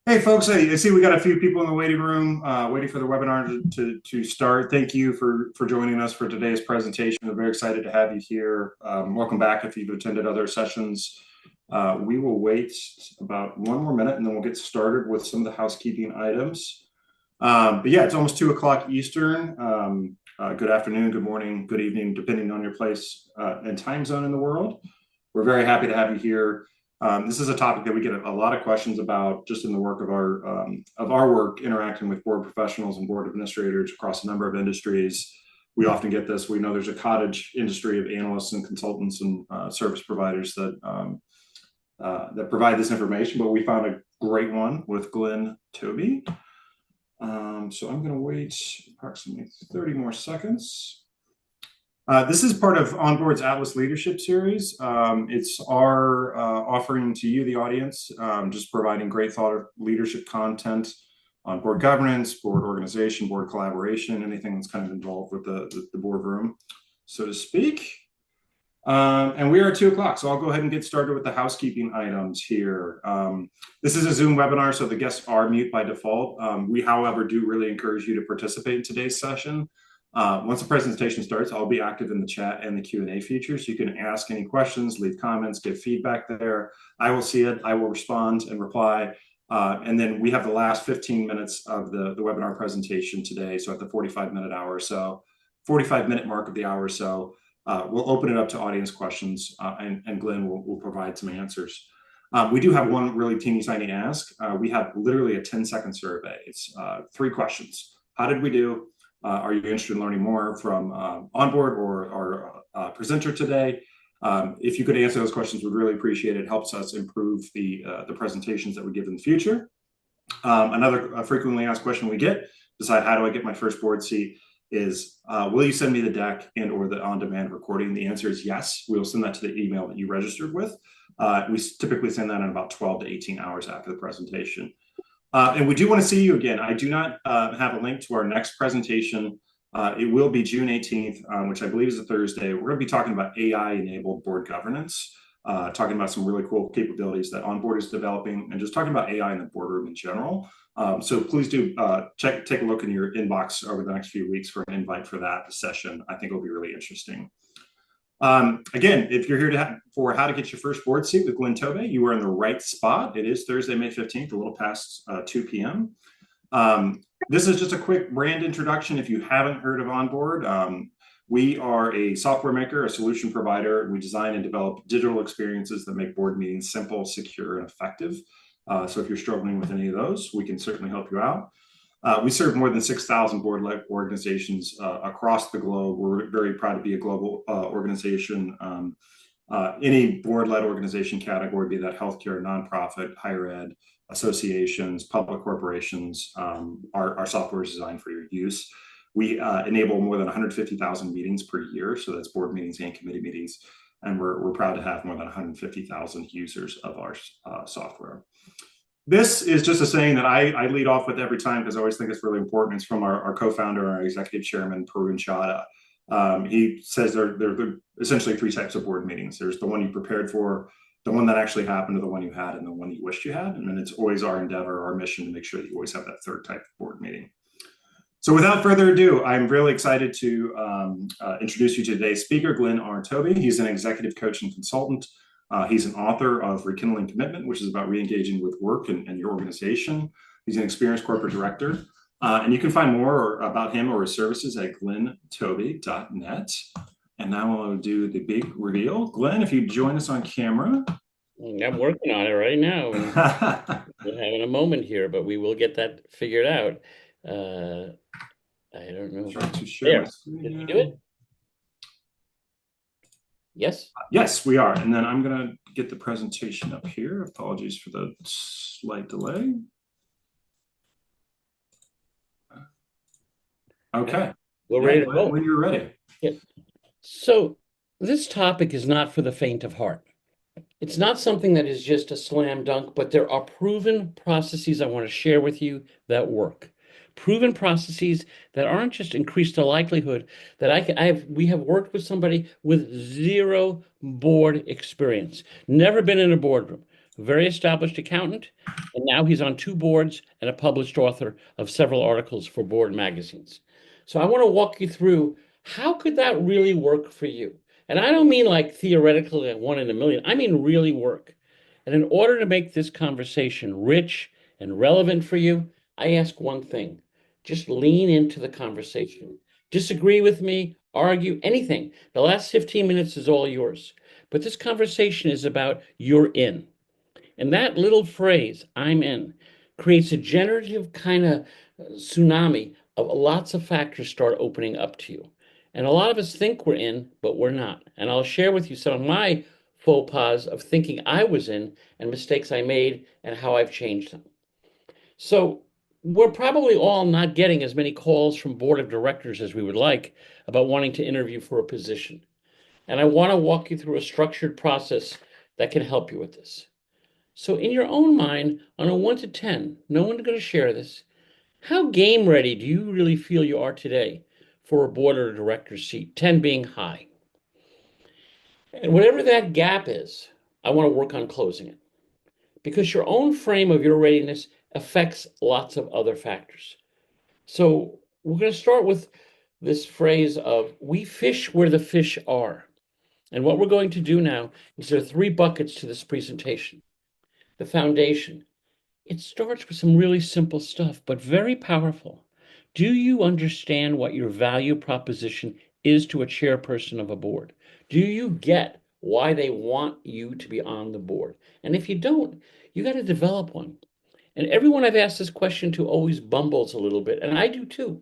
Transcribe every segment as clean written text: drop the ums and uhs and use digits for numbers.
Hey folks, hey, I see we got a few people in the waiting room waiting for the webinar to start. Thank you for joining us for today's presentation. We're very excited to have you here. Welcome back if you've attended other sessions. We will wait about one more minute and then we'll get started with some of the housekeeping items. But yeah, it's almost 2 o'clock Eastern. Good afternoon, good morning, good evening, depending on your place and time zone in the world. We're very happy to have you here. This is a topic that we get a lot of questions about just in the work of our work interacting with board professionals and board administrators across a number of industries. We often get this. We know there's a cottage industry of analysts and consultants and service providers that provide this information, but we found a great one with Glenn Tobe. So I'm going to wait approximately 30 more seconds. This is part of OnBoard's ATLAS Leadership Series. It's our offering to you, the audience, just providing great thought leadership content on board governance, board organization, board collaboration, anything that's kind of involved with the boardroom, so to speak. And we are at 2 o'clock, so I'll go ahead and get started with the housekeeping items here. This is a Zoom webinar, so the guests are mute by default. We, however, do really encourage you to participate in today's session. Once the presentation starts, I'll be active in the chat and the Q&A features. You can ask any questions, leave comments, give feedback there. I will see it, I will respond and reply. And then we have the last 15 minutes of the webinar presentation today. So at the 45-minute mark of the hour or so, we'll open it up to audience questions and Glenn will provide some answers. We do have one really teeny tiny ask. We have literally a 10-second survey. It's 3 questions. How did we do? Are you interested in learning more from OnBoard or our presenter today? If you could answer those questions, we'd really appreciate it. It helps us improve the presentations that we give in the future. Another frequently asked question we get, besides how do I get my first board seat, is will you send me the deck and or the on-demand recording? The answer is yes. We'll send that to the email that you registered with. We typically send that in about 12 to 18 hours after the presentation. And we do want to see you again. I do not have a link to our next presentation. It will be June 18th, which I believe is a Thursday. We're going to be talking about AI-enabled board governance, talking about some really cool capabilities that OnBoard is developing, and just talking about AI in the boardroom in general. So please do take a look in your inbox over the next few weeks for an invite for that session. I think it'll be really interesting. Again, if you're here for how to get your first board seat with Glenn Tobe, you are in the right spot. It is Thursday, May 15th, a little past 2 p.m. This is just a quick brand introduction. If you haven't heard of OnBoard, we are a software maker, a solution provider. We design and develop digital experiences that make board meetings simple, secure, and effective. So if you're struggling with any of those, we can certainly help you out. We serve more than 6,000 board-led organizations across the globe. We're very proud to be a global organization. Any board-led organization category, be that healthcare, nonprofit, higher ed, associations, public corporations, our software is designed for your use. We enable more than 150,000 meetings per year, so that's board meetings and committee meetings, and we're proud to have more than 150,000 users of our software. This is just a saying that I lead off with every time because I always think it's really important. It's from our co-founder, our executive chairman, Parun Chadha. He says there are essentially 3 types of board meetings. There's the one you prepared for, the one that actually happened, or the one you had, and the one you wished you had. And then it's always our endeavor, our mission to make sure that you always have that 3rd type of board meeting. So without further ado, I'm really excited to introduce you to today's speaker, Glenn R. Tobe. He's an executive coach and consultant. He's an author of Rekindling Commitment, which is about re-engaging with work and your organization. He's an experienced corporate director. And you can find more about him or his services at glenntobe.net. And now I'll do the big reveal. Glenn, if you join us on camera. I'm working on it right now. We're having a moment here, but we will get that figured out. I don't know. Trying to share my screen. Did we do it? Yes? Yes, we are. And then I'm going to get the presentation up here. Apologies for the slight delay. Okay. We're ready to go. When you're ready. Yeah. So this topic is not for the faint of heart. It's not something that is just a slam dunk, but there are proven processes I want to share with you that work. Proven processes that aren't just increase the likelihood that we have worked with somebody with 0 board experience, never been in a boardroom, a very established accountant, and now he's on 2 boards and a published author of several articles for board magazines. So I want to walk you through how could that really work for you? And I don't mean like theoretically like 1 in a million. I mean really work. And in order to make this conversation rich and relevant for you, I ask one thing. Just lean into the conversation. Disagree with me, argue, anything. The last 15 minutes is all yours. But this conversation is about you're in. And that little phrase, I'm in, creates a generative kind of tsunami of lots of factors start opening up to you. And a lot of us think we're in, but we're not. And I'll share with you some of my faux pas of thinking I was in and mistakes I made and how I've changed them. So we're probably all not getting as many calls from board of directors as we would like about wanting to interview for a position. And I want to walk you through a structured process that can help you with this. So in your own mind, on a 1 to 10, no one's going to share this. How game ready do you really feel you are today for a board or director's seat, 10 being high? And whatever that gap is, I want to work on closing it because your own frame of your readiness affects lots of other factors. So we're going to start with this phrase of we fish where the fish are. And what we're going to do now is there are 3 buckets to this presentation. The foundation. It starts with some really simple stuff, but very powerful. Do you understand what your value proposition is to a chairperson of a board? Do you get why they want you to be on the board? And if you don't, you got to develop one. And everyone I've asked this question to always bumbles a little bit, and I do too.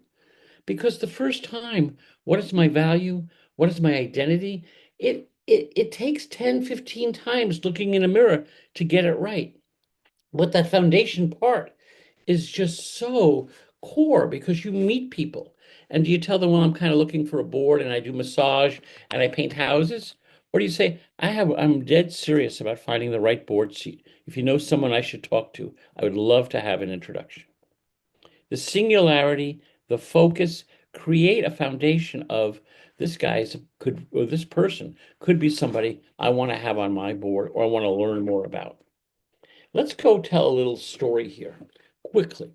Because the first time, what is my value? What is my identity? It takes 10, 15 times looking in a mirror to get it right. But that foundation part is just so core because you meet people. And do you tell them, well, I'm kind of looking for a board and I do massage and I paint houses? Or do you say, I'm dead serious about finding the right board seat. If you know someone I should talk to, I would love to have an introduction. The singularity, the focus, create a foundation of this or this person could be somebody I want to have on my board or I want to learn more about. Let's go tell a little story here quickly.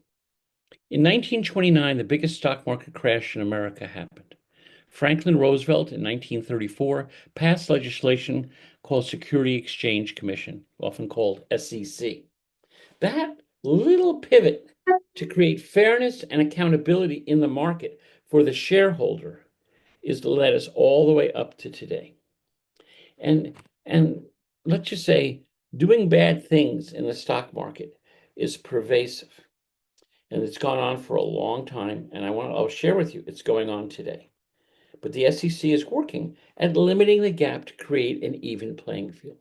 In 1929, the biggest stock market crash in America happened. Franklin Roosevelt in 1934 passed legislation called Security Exchange Commission, often called SEC. That little pivot to create fairness and accountability in the market for the shareholder is led us all the way up to today. And let's just say doing bad things in the stock market is pervasive. And it's gone on for a long time. And I'll share with you, it's going on today. But the SEC is working at limiting the gap to create an even playing field.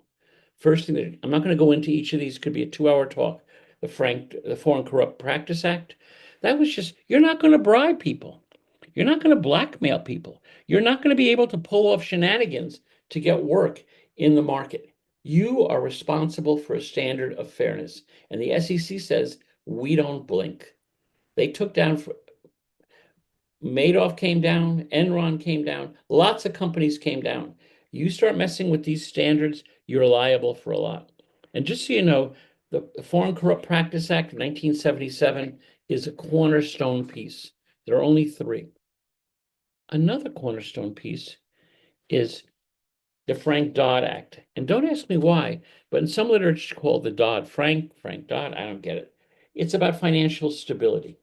First thing, I'm not going to go into each of these, could be a 2-hour talk. The Foreign Corrupt Practice Act, that was just, you're not going to bribe people. You're not going to blackmail people. You're not going to be able to pull off shenanigans to get work in the market. You are responsible for a standard of fairness. And the SEC says, we don't blink. They took down, Madoff came down, Enron came down, lots of companies came down. You start messing with these standards, you're liable for a lot. And just so you know, the Foreign Corrupt Practice Act of 1977 is a cornerstone piece. There are only 3. Another cornerstone piece is the Frank-Dodd Act. And don't ask me why, but in some literature called the Dodd, Frank-Dodd, I don't get it. It's about financial stability.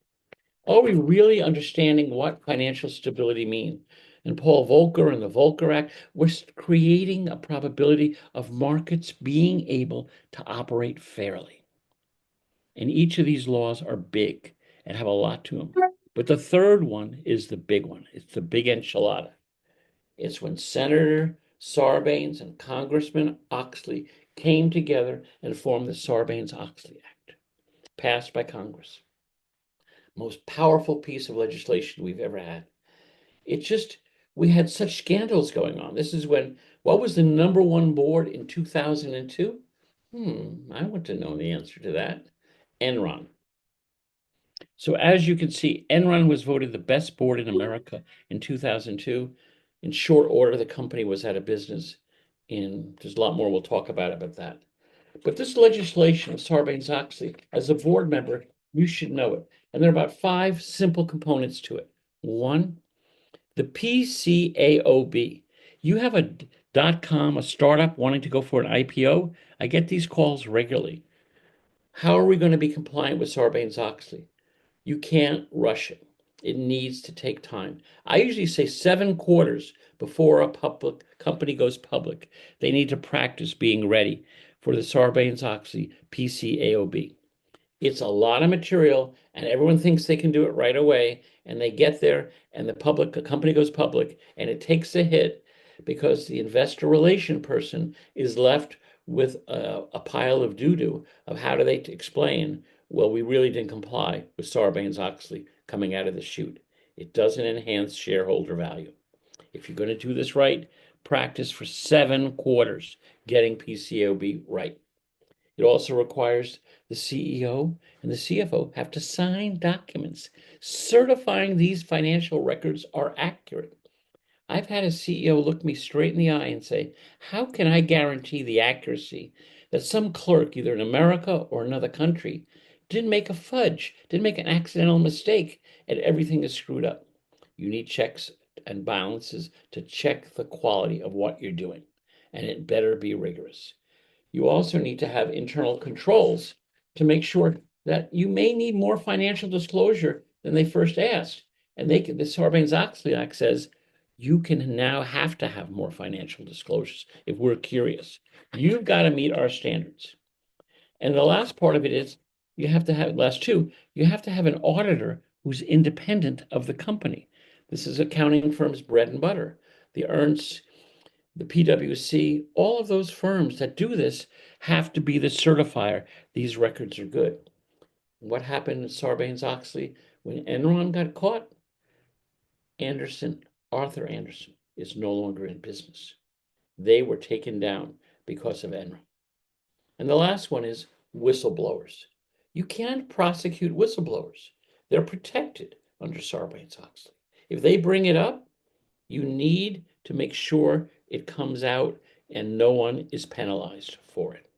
Are we really understanding what financial stability means? And Paul Volcker and the Volcker Act, we're creating a probability of markets being able to operate fairly. And each of these laws are big and have a lot to them. But the third one is the big one. It's the big enchilada. It's when Senator Sarbanes and Congressman Oxley came together and formed the Sarbanes-Oxley Act, passed by Congress. Most powerful piece of legislation we've ever had. We had such scandals going on. This is what was the #1 board in 2002? I want to know the answer to that. Enron. So as you can see, Enron was voted the best board in America in 2002. In short order, the company was out of business there's a lot more we'll talk about that. But this legislation of Sarbanes-Oxley, as a board member, you should know it. And there are about 5 simple components to it. One, the PCAOB. You have a .com, a startup wanting to go for an IPO. I get these calls regularly. How are we going to be compliant with Sarbanes-Oxley? You can't rush it. It needs to take time. I usually say 7 quarters before a public company goes public. They need to practice being ready for the Sarbanes-Oxley PCAOB. It's a lot of material, and everyone thinks they can do it right away, and they get there, and the company goes public, and it takes a hit because the investor relation person is left with a pile of doo-doo of how do they explain, well, we really didn't comply with Sarbanes-Oxley coming out of the chute. It doesn't enhance shareholder value. If you're going to do this right, practice for 7 quarters getting PCAOB right. It also requires the CEO and the CFO have to sign documents certifying these financial records are accurate. I've had a CEO look me straight in the eye and say, how can I guarantee the accuracy that some clerk, either in America or another country, didn't make a fudge, didn't make an accidental mistake, and everything is screwed up? You need checks and balances to check the quality of what you're doing, and it better be rigorous. You also need to have internal controls to make sure that you may need more financial disclosure than they first asked. And the Sarbanes-Oxley Act says you can now have to have more financial disclosures if we're curious. You've got to meet our standards. And the last part of it is you have to have, last two, you have to have an auditor who's independent of the company. This is accounting firms' bread and butter. The Ernst, the PwC, all of those firms that do this have to be the certifier. These records are good. What happened in Sarbanes-Oxley when Enron got caught? Arthur Andersen is no longer in business. They were taken down because of Enron. And the last one is whistleblowers. You can't prosecute whistleblowers. They're protected under Sarbanes-Oxley. If they bring it up, you need to make sure it comes out and no one is penalized for it.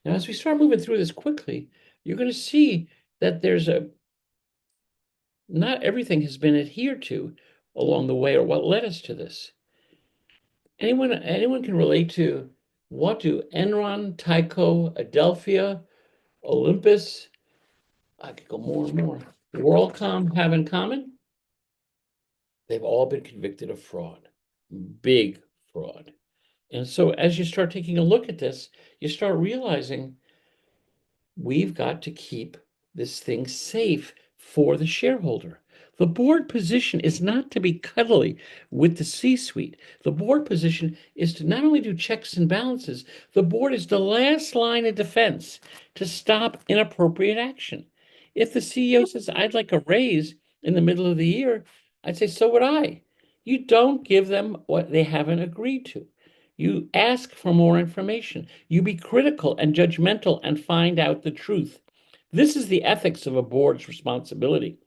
Now, as we start moving through this quickly, you're going to see that not everything has been adhered to along the way or what led us to this. Anyone can relate to what do Enron, Tyco, Adelphia, Olympus, I could go more and more, WorldCom have in common? They've all been convicted of fraud, big fraud. And so as you start taking a look at this, you start realizing we've got to keep this thing safe for the shareholder. The board position is not to be cuddly with the C-suite. The board position is to not only do checks and balances, the board is the last line of defense to stop inappropriate action. If the CEO says, I'd like a raise in the middle of the year, I'd say, so would I. You don't give them what they haven't agreed to. You ask for more information. You be critical and judgmental and find out the truth. This is the ethics of a board's responsibility,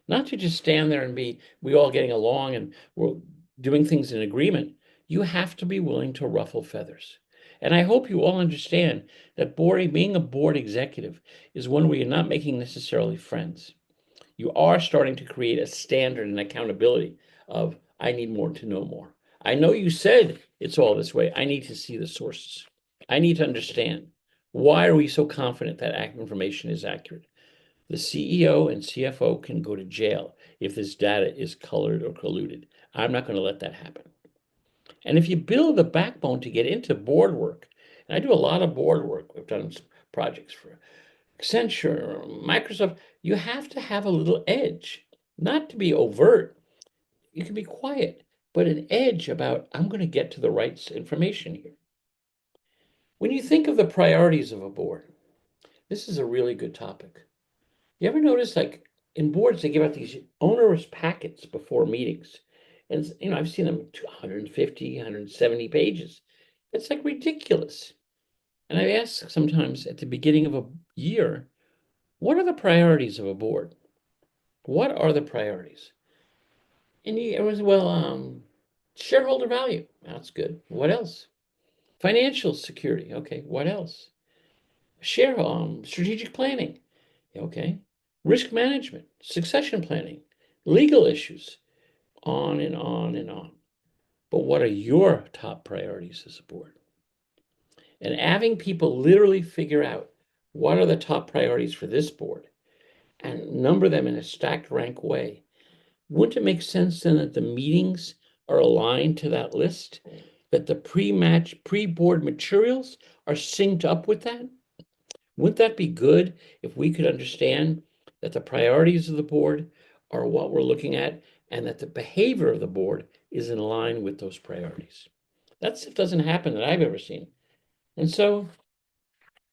not to just stand there and be we all getting along and we're doing things in agreement. You have to be willing to ruffle feathers. And I hope you all understand that being a board executive is one where you're not making necessarily friends. You are starting to create a standard and accountability of I need more to know more. I know you said it's all this way. I need to see the sources. I need to understand. Why are we so confident that information is accurate? The CEO and CFO can go to jail if this data is colored or colluded. I'm not going to let that happen. And if you build a backbone to get into board work, and I do a lot of board work, we've done some projects for Accenture, Microsoft, you have to have a little edge, not to be overt. You can be quiet, but an edge about, I'm going to get to the right information here. When you think of the priorities of a board, this is a really good topic. You ever notice, like in boards, they give out these onerous packets before meetings. And, I've seen them 150, 170 pages. It's like ridiculous. And I ask sometimes at the beginning of a year, what are the priorities of a board? What are the priorities? And it was, well, shareholder value. That's good. What else? Financial security. Okay, what else? Share strategic planning. Okay. Risk management, succession planning, legal issues, on and on and on. But what are your top priorities as a board? And having people literally figure out what are the top priorities for this board and number them in a stacked rank way. Wouldn't it make sense then that the meetings are aligned to that list? That the pre-board materials are synced up with that? Wouldn't that be good if we could understand that the priorities of the board are what we're looking at and that the behavior of the board is in line with those priorities? That stuff doesn't happen that I've ever seen. And so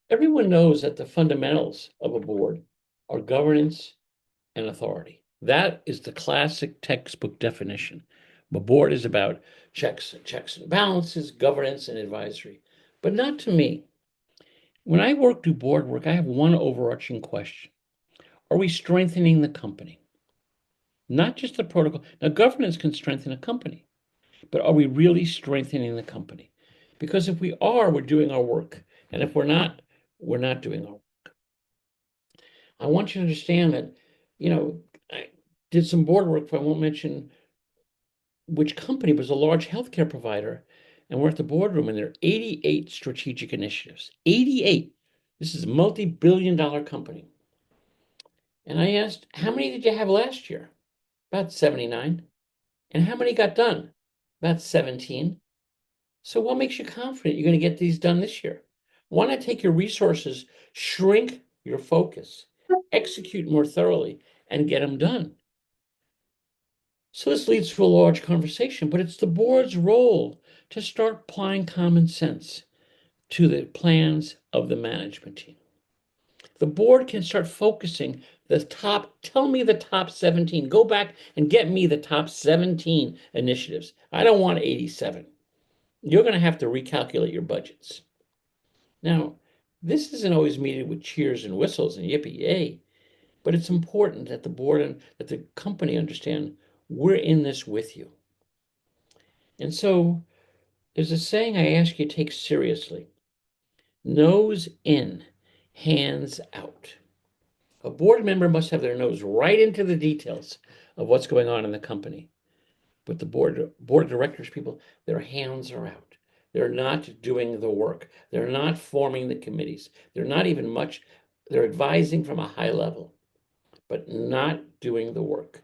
everyone knows that the fundamentals of a board are governance and authority. That is the classic textbook definition. A board is about checks and balances, governance and advisory, but not to me. When I do board work, I have one overarching question. Are we strengthening the company? Not just the protocol. Now, governance can strengthen a company, but are we really strengthening the company? Because if we are, we're doing our work. And if we're not doing our work. I want you to understand that, I did some board work, I won't mention which company, but it was a large healthcare provider. And we're at the boardroom, and there are 88 strategic initiatives. 88. This is a multi-billion-dollar company. And I asked, how many did you have last year? About 79. And how many got done? About 17. So what makes you confident you're going to get these done this year? Why not take your resources, shrink your focus, execute more thoroughly, and get them done? So this leads to a large conversation, but it's the board's role to start applying common sense to the plans of the management team. The board can start focusing tell me the top 17. Go back and get me the top 17 initiatives. I don't want 87. You're going to have to recalculate your budgets. Now, this isn't always meted with cheers and whistles and yippee yay, but it's important that the board and that the company understand we're in this with you. And so there's a saying I ask you to take seriously: nose in, hands out. A board member must have their nose right into the details of what's going on in the company. But the board of directors people, their hands are out. They're not doing the work. They're not forming the committees. They're advising from a high level, but not doing the work.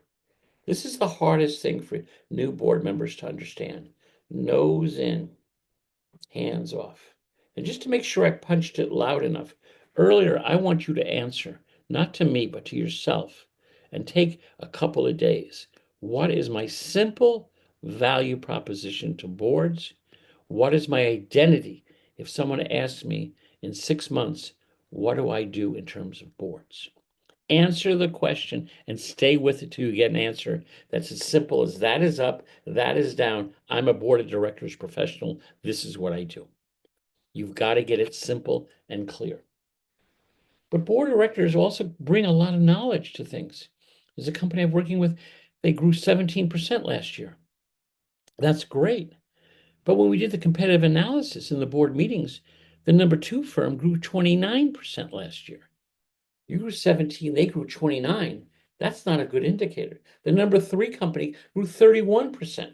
This is the hardest thing for new board members to understand. Nose in, hands off. And just to make sure I punched it loud enough, earlier, I want you to answer, not to me, but to yourself, and take a couple of days. What is my simple value proposition to boards? What is my identity? If someone asks me in 6 months, what do I do in terms of boards? Answer the question and stay with it till you get an answer that's as simple as that is up, that is down. I'm a board of directors professional. This is what I do. You've got to get it simple and clear. But board of directors also bring a lot of knowledge to things. There's a company I'm working with, they grew 17% last year. That's great. But when we did the competitive analysis in the board meetings, the number 2 firm grew 29% last year. You grew 17, they grew 29. That's not a good indicator. The number 3 company grew 31%.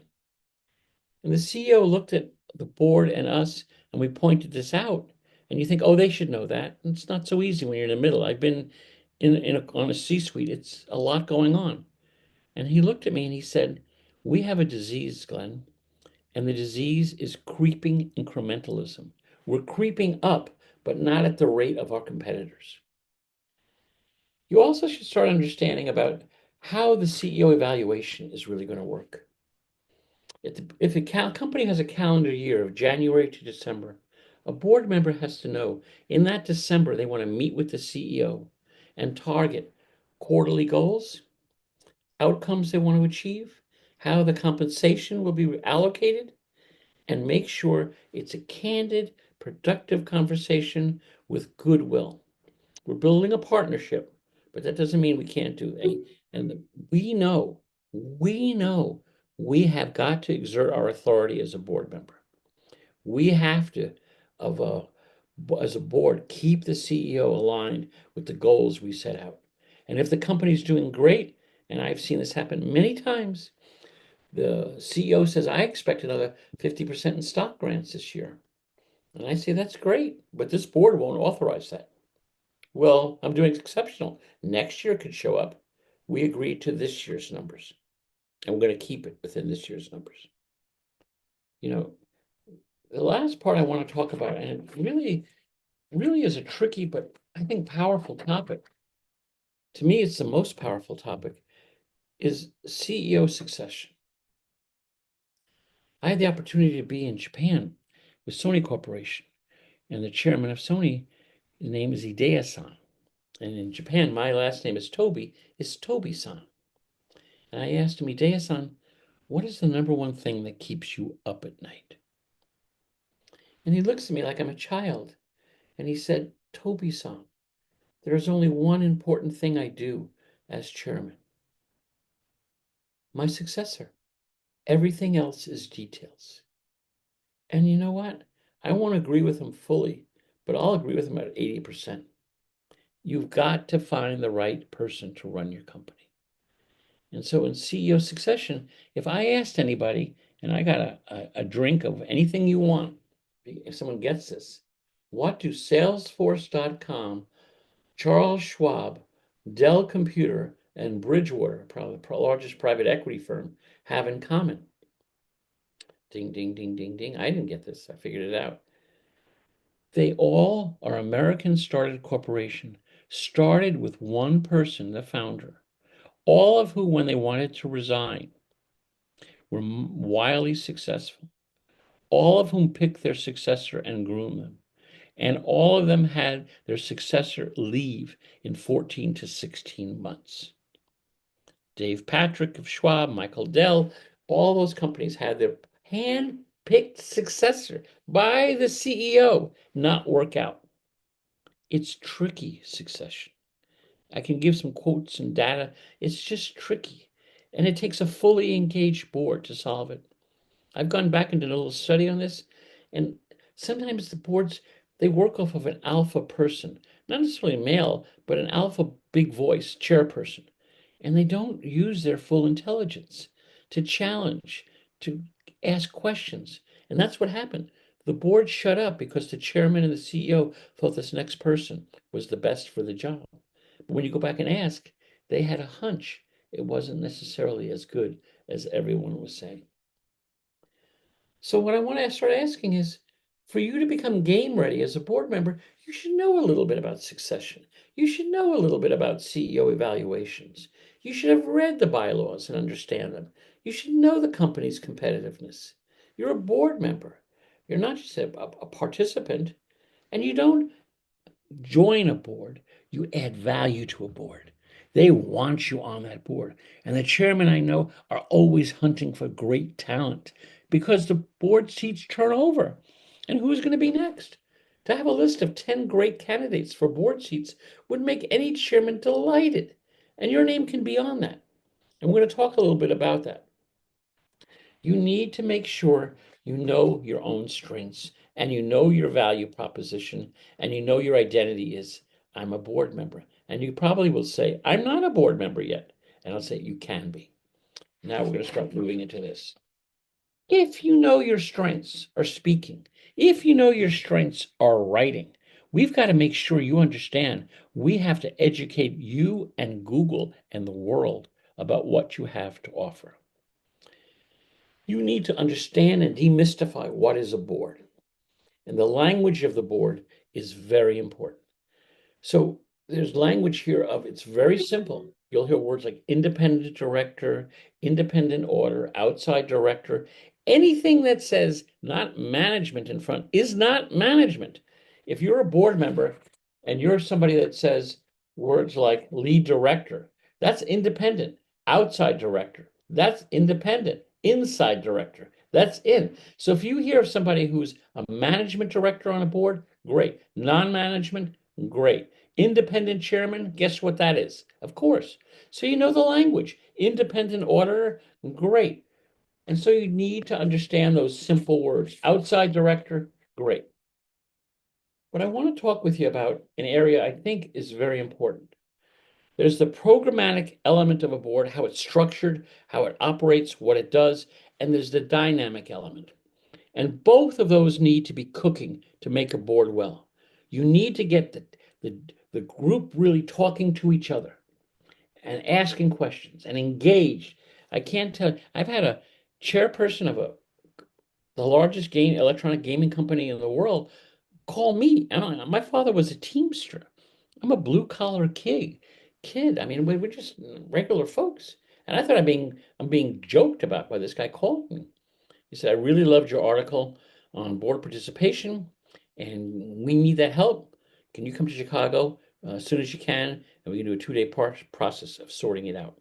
And the CEO looked at the board and us, and we pointed this out. And you think, oh, they should know that. And it's not so easy when you're in the middle. I've been on a C-suite. It's a lot going on. And he looked at me and he said, we have a disease, Glenn, and the disease is creeping incrementalism. We're creeping up, but not at the rate of our competitors. You also should start understanding about how the CEO evaluation is really going to work. If a company has a calendar year of January to December, a board member has to know in that December they want to meet with the CEO and target quarterly goals, outcomes they want to achieve, how the compensation will be allocated, and make sure it's a candid, productive conversation with goodwill. We're building a partnership, but that doesn't mean we can't do it. And we know we have got to exert our authority as a board member. We have to, of a, as a board, keep the CEO aligned with the goals we set out. And if the company's doing great, and I've seen this happen many times, the CEO says, I expect another 50% in stock grants this year. And I say, that's great, but this board won't authorize that. Well, I'm doing exceptional. Next year could show up. We agreed to this year's numbers, and we're going to keep it within this year's numbers. You know, the last part I want to talk about, and it really is a tricky, but I think powerful topic. To me, it's the most powerful topic, is CEO succession. I had the opportunity to be in Japan with Sony Corporation, and the chairman of Sony, his name is Hideo-san. And in Japan, my last name is Tobe-san. And I asked him, Hideo-san, what is the number one thing that keeps you up at night? And he looks at me like I'm a child. And he said, Tobe-san, there is only one important thing I do as chairman. My successor. Everything else is details. And you know what? I won't agree with him fully, but I'll agree with him at 80%. You've got to find the right person to run your company. And so in CEO succession, if I asked anybody, and I got a drink of anything you want, if someone gets this, what do Salesforce.com, Charles Schwab, Dell Computer, and Bridgewater, probably the largest private equity firm, have in common? Ding, ding, ding, ding, ding. I didn't get this. I figured it out. They all are American started corporation, started with one person, the founder, all of who, when they wanted to resign, were wildly successful, all of whom picked their successor and groomed them. And all of them had their successor leave in 14 to 16 months. Dave Patrick of Schwab, Michael Dell, all those companies had their hand-picked successor by the CEO not work out. It's tricky succession. I can give some quotes and data. It's just tricky. And it takes a fully engaged board to solve it. I've gone back and done a little study on this, and sometimes the boards, they work off of an alpha person, not necessarily male, but an alpha big voice chairperson. And they don't use their full intelligence to challenge, to ask questions. And that's what happened. The board shut up because the chairman and the CEO thought this next person was the best for the job. But when you go back and ask, they had a hunch it wasn't necessarily as good as everyone was saying. So what I want to start asking is, for you to become game ready as a board member, you should know a little bit about succession. You should know a little bit about CEO evaluations. You should have read the bylaws and understand them. You should know the company's competitiveness. You're a board member. You're not just a participant, and you don't join a board, you add value to a board. They want you on that board. And the chairman I know are always hunting for great talent because the board seats turn over. And who's going to be next? To have a list of 10 great candidates for board seats would make any chairman delighted. And your name can be on that. And we're going to talk a little bit about that. You need to make sure you know your own strengths and you know your value proposition and you know your identity is, I'm a board member. And you probably will say, I'm not a board member yet. And I'll say, you can be. Now we're going to start moving into this. If you know your strengths are speaking, if you know your strengths are writing, we've got to make sure you understand we have to educate you and Google and the world about what you have to offer. You need to understand and demystify what is a board. And the language of the board is very important. So there's language here of it's very simple. You'll hear words like independent director, independent order, outside director. Anything that says not management in front is not management. If you're a board member and you're somebody that says words like lead director, that's independent. Outside director, that's independent. Inside director, that's in. So if you hear of somebody who's a management director on a board, great. Non-management, great. Independent chairman, guess what that is? Of course. So you know the language. Independent auditor, great. And so you need to understand those simple words. Outside director, great. But I want to talk with you about an area I think is very important. There's the programmatic element of a board, how it's structured, how it operates, what it does, and there's the dynamic element. And both of those need to be cooking to make a board well. You need to get the group really talking to each other and asking questions and engaged. I can't tell. I've had a chairperson of the largest electronic gaming company in the world call me. My father was a Teamster. I'm a blue collar kid. I mean, we're just regular folks. And I thought I'm being joked about by this guy calling me. He said, I really loved your article on board participation, and we need that help. Can you come to Chicago as soon as you can? And we can do a 2-day process of sorting it out.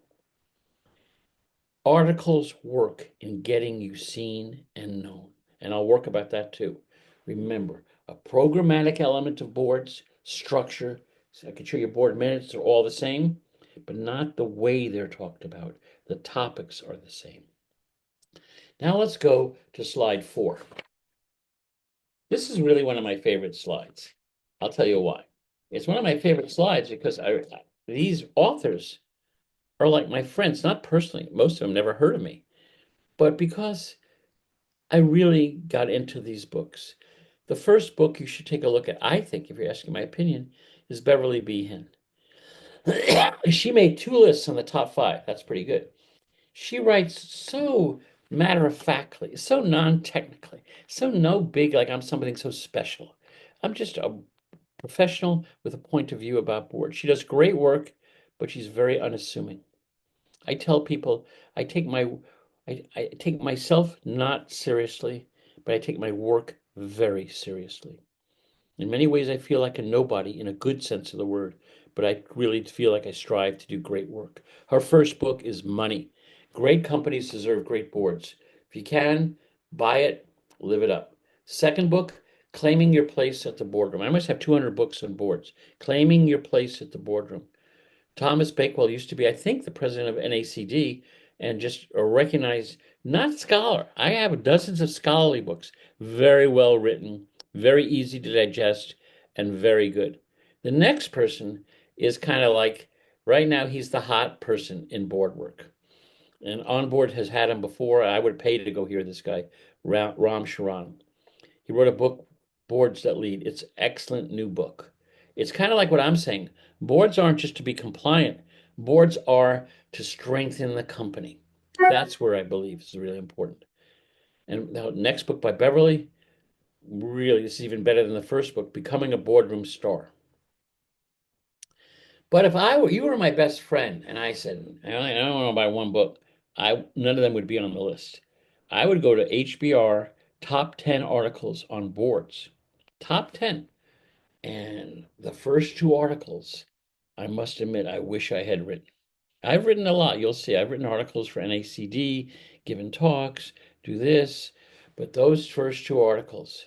Articles work in getting you seen and known. And I'll work about that too. Remember, a programmatic element of boards, structure, so I can show you board minutes, they're all the same, but not the way they're talked about. The topics are the same. Now let's go to slide 4. This is really one of my favorite slides. I'll tell you why. It's one of my favorite slides because these authors are like my friends, not personally. Most of them never heard of me, but because I really got into these books. The first book you should take a look at, I think, if you're asking my opinion, is Beverly Behan. She made 2 lists on the top 5. That's pretty good. She writes so matter-of-factly, so non-technically, so no big, like I'm something so special. I'm just a professional with a point of view about boards. She does great work, but she's very unassuming. I tell people I take I take myself not seriously, but I take my work very seriously. In many ways, I feel like a nobody in a good sense of the word, but I really feel like I strive to do great work. Her first book is Money. Great companies deserve great boards. If you can, buy it, live it up. Second book, Claiming Your Place at the Boardroom. I must have 200 books on boards. Claiming Your Place at the Boardroom. Thomas Bakewell used to be, I think, the president of NACD and just a recognized, not scholar. I have dozens of scholarly books, very well written, very easy to digest, and very good. The next person is kind of like, right now, he's the hot person in board work. And OnBoard has had him before. I would pay to go hear this guy, Ram Charan. He wrote a book, Boards That Lead. It's an excellent new book. It's kind of like what I'm saying. Boards aren't just to be compliant. Boards are to strengthen the company. That's where I believe is really important. And the next book by Beverly, really, this is even better than the first book, Becoming a Boardroom Star. But if you were my best friend, and I said, I don't want to buy one book, none of them would be on the list. I would go to HBR top 10 articles on boards. Top 10. And the first 2 articles, I must admit, I wish I had written. I've written a lot. You'll see. I've written articles for NACD, given talks, do this. But those first 2 articles,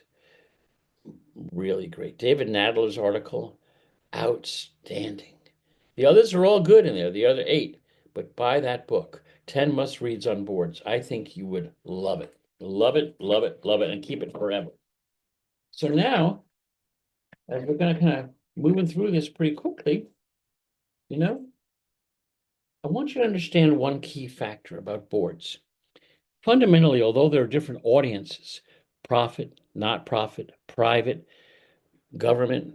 really great. David Nadler's article, outstanding. The others are all good in there, the other 8. But buy that book, 10 must reads on boards. I think you would love it. Love it, love it, love it, and keep it forever. So now, as we're going to kind of moving through this pretty quickly, I want you to understand one key factor about boards. Fundamentally, although there are different audiences, profit, not profit, private, government,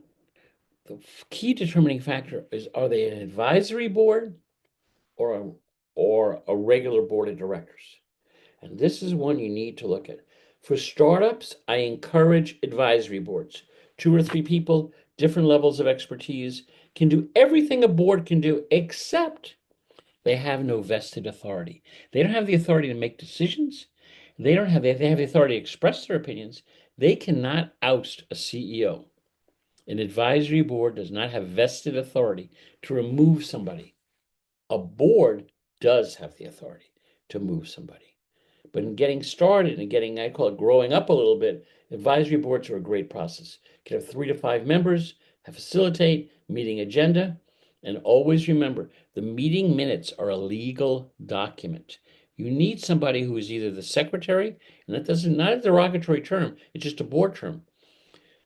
the key determining factor is, are they an advisory board or a regular board of directors? And this is one you need to look at. For startups, I encourage advisory boards. 2 or 3 people, different levels of expertise, can do everything a board can do, except they have no vested authority. They don't have the authority to make decisions. They have the authority to express their opinions. They cannot oust a CEO. An advisory board does not have vested authority to remove somebody. A board does have the authority to move somebody. But in getting started and getting, I call it growing up a little bit, advisory boards are a great process. You can have 3 to 5 members, facilitate, meeting agenda, and always remember, the meeting minutes are a legal document. You need somebody who is either the secretary, and that doesn't not a derogatory term, it's just a board term.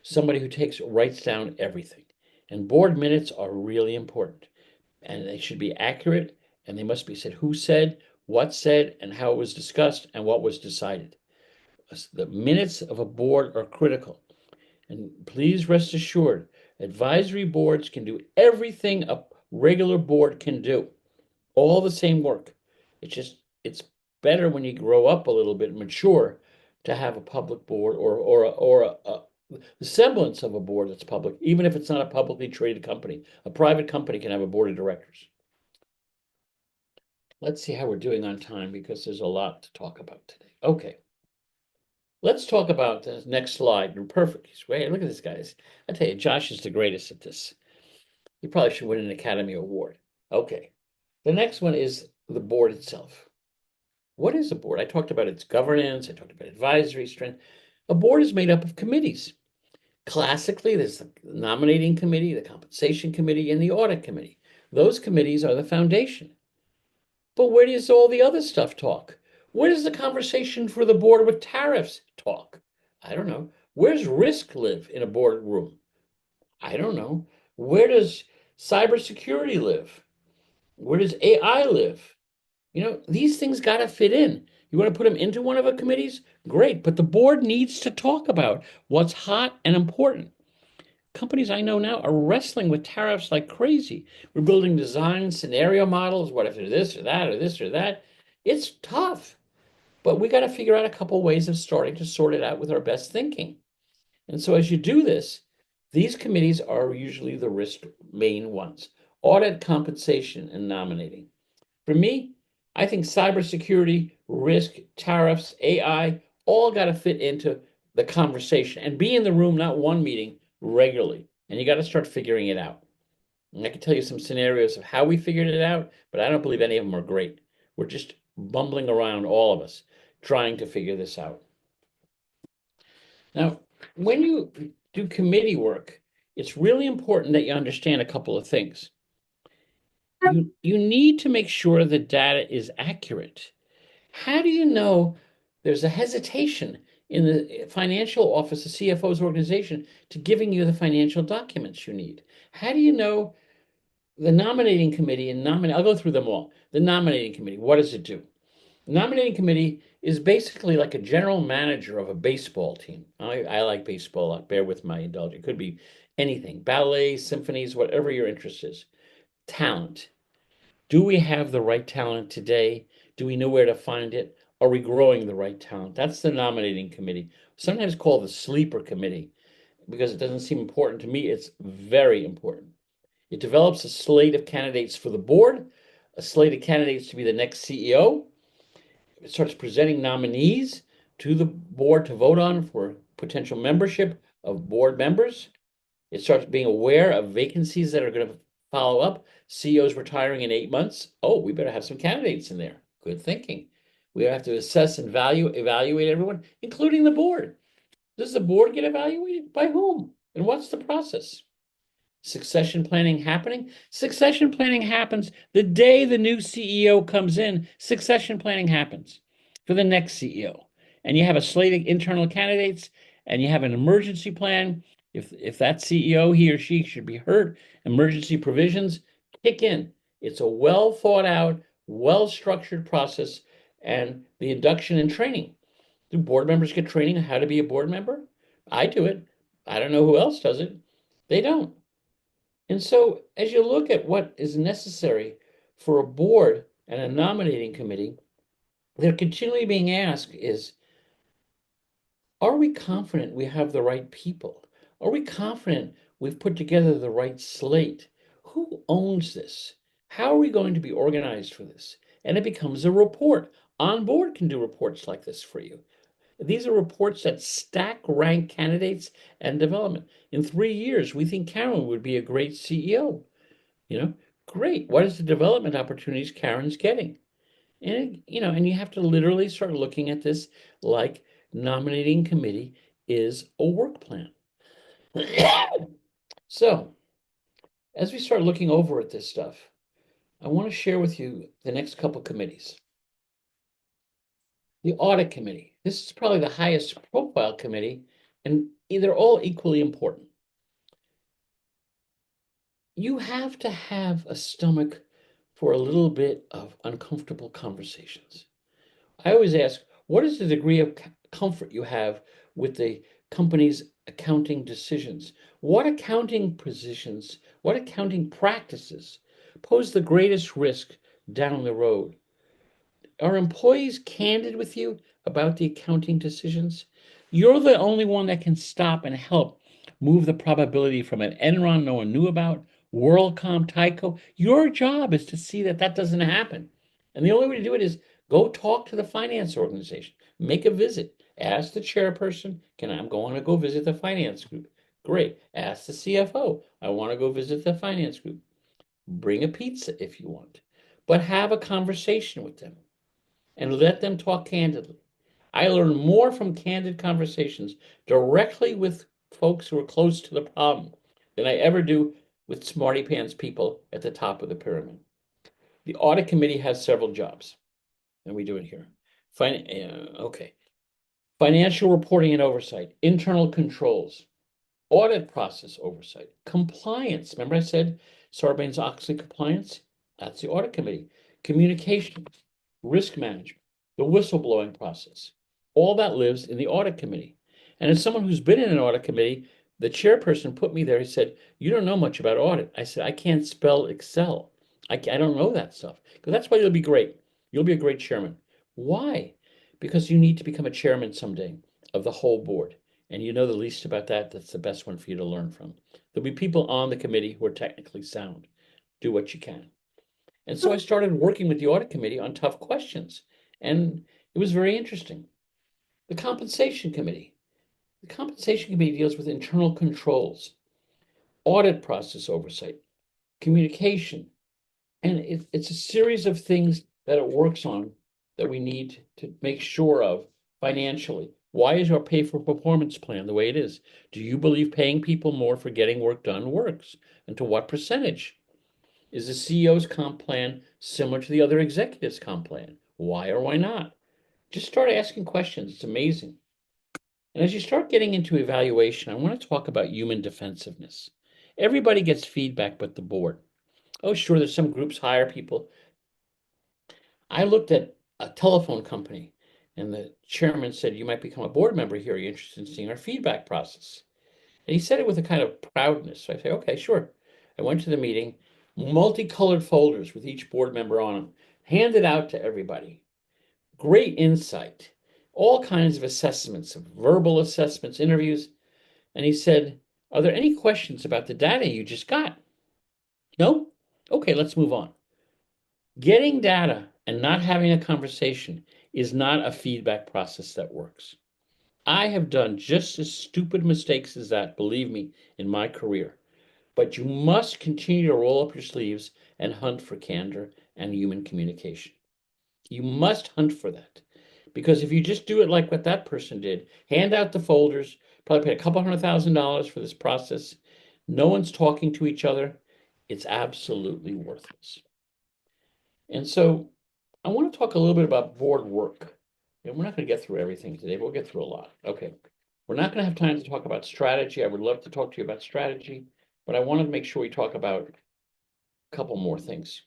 Somebody who writes down everything. And board minutes are really important. And they should be accurate, and they must be said who said, what said, and how it was discussed, and what was decided. The minutes of a board are critical. And please rest assured, advisory boards can do everything a regular board can do, all the same work. It's better when you grow up a little bit, mature, to have a public board or the semblance of a board that's public, even if it's not a publicly traded company. A private company can have a board of directors. Let's see how we're doing on time because there's a lot to talk about today. Okay. Let's talk about the next slide. You're perfect. He's great. Look at this, guys. I tell you, Josh is the greatest at this. He probably should win an Academy Award. Okay. The next one is the board itself. What is a board? I talked about its governance. I talked about advisory strength. A board is made up of committees. Classically, there's the nominating committee, the compensation committee, and the audit committee. Those committees are the foundation. But where does all the other stuff talk? Where does the conversation for the board with tariffs talk? I don't know. Where's risk live in a boardroom? I don't know. Where does cybersecurity live? Where does AI live? These things got to fit in. You want to put them into one of the committees? Great. But the board needs to talk about what's hot and important. Companies I know now are wrestling with tariffs like crazy. We're building design scenario models. What if there's this or that or this or that? It's tough, but we got to figure out a couple ways of starting to sort it out with our best thinking. And so as you do this, these committees are usually the risk main ones: audit, compensation, and nominating. For me, I think cybersecurity, risk, tariffs, AI, all got to fit into the conversation and be in the room, not one meeting, regularly. And you got to start figuring it out. And I can tell you some scenarios of how we figured it out, but I don't believe any of them are great. We're just bumbling around, all of us, trying to figure this out. Now, when you do committee work, it's really important that you understand a couple of things. You need to make sure the data is accurate. How do you know there's a hesitation in the financial office, the CFO's organization, to giving you the financial documents you need? How do you know the nominating committee I'll go through them all. The nominating committee, what does it do? The nominating committee is basically like a general manager of a baseball team. I like baseball. Bear with my indulgence. It could be anything, ballet, symphonies, whatever your interest is. Talent. Do we have the right talent today? Do we know where to find it? Are we growing the right talent? That's the nominating committee, sometimes called the sleeper committee, because it doesn't seem important to me. It's very important. It develops a slate of candidates for the board, a slate of candidates to be the next CEO. It starts presenting nominees to the board to vote on for potential membership of board members. It starts being aware of vacancies that are going to follow up. CEOs retiring in 8 months. Oh, we better have some candidates in there. Good thinking. We have to assess and evaluate everyone, including the board. Does the board get evaluated? By whom? And what's the process? Succession planning happening? Succession planning happens the day the new CEO comes in. Succession planning happens for the next CEO. And you have a slate of internal candidates and you have an emergency plan. If that CEO, he or she should be hurt, emergency provisions kick in. It's a well thought out, well structured process, and the induction and training. Do board members get training on how to be a board member? I do it. I don't know who else does it. They don't. And so, as you look at what is necessary for a board and a nominating committee, they're continually being asked is, are we confident we have the right people? Are we confident we've put together the right slate? Who owns this? How are we going to be organized for this? And it becomes a report. OnBoard can do reports like this for you. These are reports that stack rank candidates and development. In 3 years, we think Karen would be a great CEO. Great. What is the development opportunities Karen's getting? And you have to literally start looking at this like nominating committee is a work plan. So, as we start looking over at this stuff, I want to share with you the next couple committees. The audit committee. This is probably the highest profile committee, and they're all equally important. You have to have a stomach for a little bit of uncomfortable conversations. I always ask, what is the degree of comfort you have with the company's accounting decisions? What accounting positions, what accounting practices pose the greatest risk down the road? Are employees candid with you about the accounting decisions? You're the only one that can stop and help move the probability from an Enron no one knew about, WorldCom, Tyco. Your job is to see that that doesn't happen. And the only way to do it is go talk to the finance organization, make a visit, ask the chairperson, I'm going to go visit the finance group. Great. Ask the CFO, I want to go visit the finance group. Bring a pizza if you want, but have a conversation with them and let them talk candidly. I learn more from candid conversations directly with folks who are close to the problem than I ever do with smarty pants people at the top of the pyramid. The audit committee has several jobs, and we do it here. Okay. Financial reporting and oversight, internal controls, audit process oversight, compliance. Remember I said Sarbanes-Oxley compliance? That's the audit committee. Communication, risk management, the whistleblowing process. All that lives in the audit committee. And as someone who's been in an audit committee, the chairperson put me there. He said, "You don't know much about audit." I said, "I can't spell Excel. I don't know that stuff." Because that's why you'll be great. You'll be a great chairman. Why? Because you need to become a chairman someday of the whole board. And you know the least about that, that's the best one for you to learn from. There'll be people on the committee who are technically sound. Do what you can. And so I started working with the audit committee on tough questions. And it was very interesting. The compensation committee. The compensation committee deals with internal controls, audit process oversight, communication. And it's a series of things that it works on that we need to make sure of financially. Why is our pay for performance plan the way it is? Do you believe paying people more for getting work done works? And to what percentage? Is the CEO's comp plan similar to the other executives' comp plan? Why or why not? Just start asking questions. It's amazing. And as you start getting into evaluation, I want to talk about human defensiveness. Everybody gets feedback but the board. Oh, sure, there's some groups hire people. I looked at a telephone company and the chairman said, "You might become a board member here. Are you interested in seeing our feedback process?" And he said it with a kind of proudness. So I said, "Okay, sure." I went to the meeting, multicolored folders with each board member on them, handed out to everybody. Great insight, all kinds of assessments, verbal assessments, interviews. And he said, "Are there any questions about the data you just got?" No? Okay, let's move on. Getting data and not having a conversation is not a feedback process that works. I have done just as stupid mistakes as that, believe me, in my career. But you must continue to roll up your sleeves and hunt for candor and human communication. You must hunt for that. Because if you just do it like what that person did, hand out the folders, probably pay a couple $100,000 for this process, no one's talking to each other, it's absolutely worthless. And so I want to talk a little bit about board work. And we're not going to get through everything today, but we'll get through a lot. Okay. We're not going to have time to talk about strategy. I would love to talk to you about strategy, but I wanted to make sure we talk about a couple more things.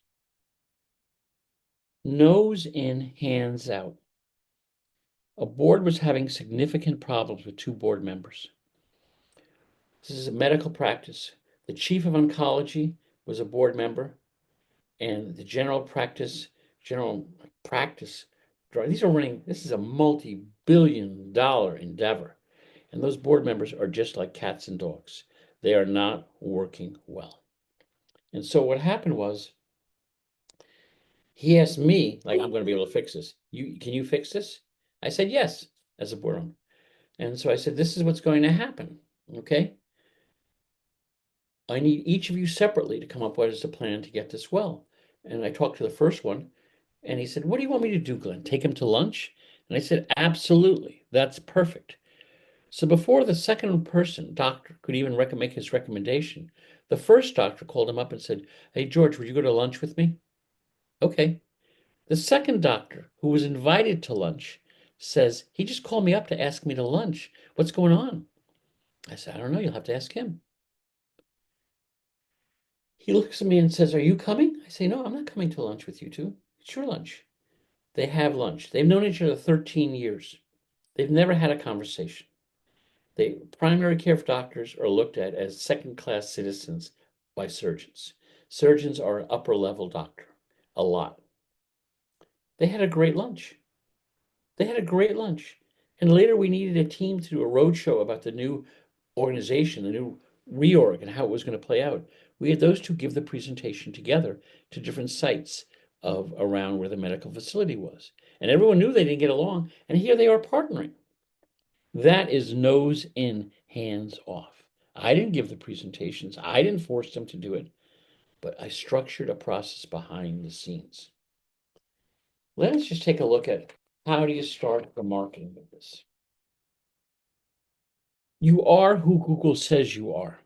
Nose in, hands out. A board was having significant problems with two board members. This is a medical practice. The chief of oncology was a board member, and the general practice, these are running, this is a multi-billion-dollar endeavor. And those board members are just like cats and dogs. They are not working well. And so what happened was, he asked me, like, "I'm going to be able to fix this. Can you fix this?" I said, "Yes," as a board member. And so I said, "This is what's going to happen, okay? I need each of you separately to come up with a plan to get this well." And I talked to the first one, and he said, "What do you want me to do, Glenn? Take him to lunch?" And I said, "Absolutely. That's perfect." So before the second person, doctor, could even make his recommendation, the first doctor called him up and said, "Hey, George, would you go to lunch with me?" Okay. The second doctor, who was invited to lunch, says, he just called me up to ask me to lunch. What's going on? I said, I don't know. You'll have to ask him. He looks at me and says, are you coming? I say, no, I'm not coming to lunch with you two. It's your lunch. They have lunch. They've known each other 13 years. They've never had a conversation. Primary care doctors are looked at as second-class citizens by surgeons. Surgeons are an upper-level doctor, a lot. They had a great lunch. They had a great lunch. And later we needed a team to do a roadshow about the new organization, the new reorg, and how it was going to play out. We had those two give the presentation together to different sites of around where the medical facility was. And everyone knew they didn't get along, and here they are partnering. That is nose in, hands off. I didn't give the presentations. I didn't force them to do it, but I structured a process behind the scenes. Let us just take a look at how do you start the marketing of this. You are who Google says you are.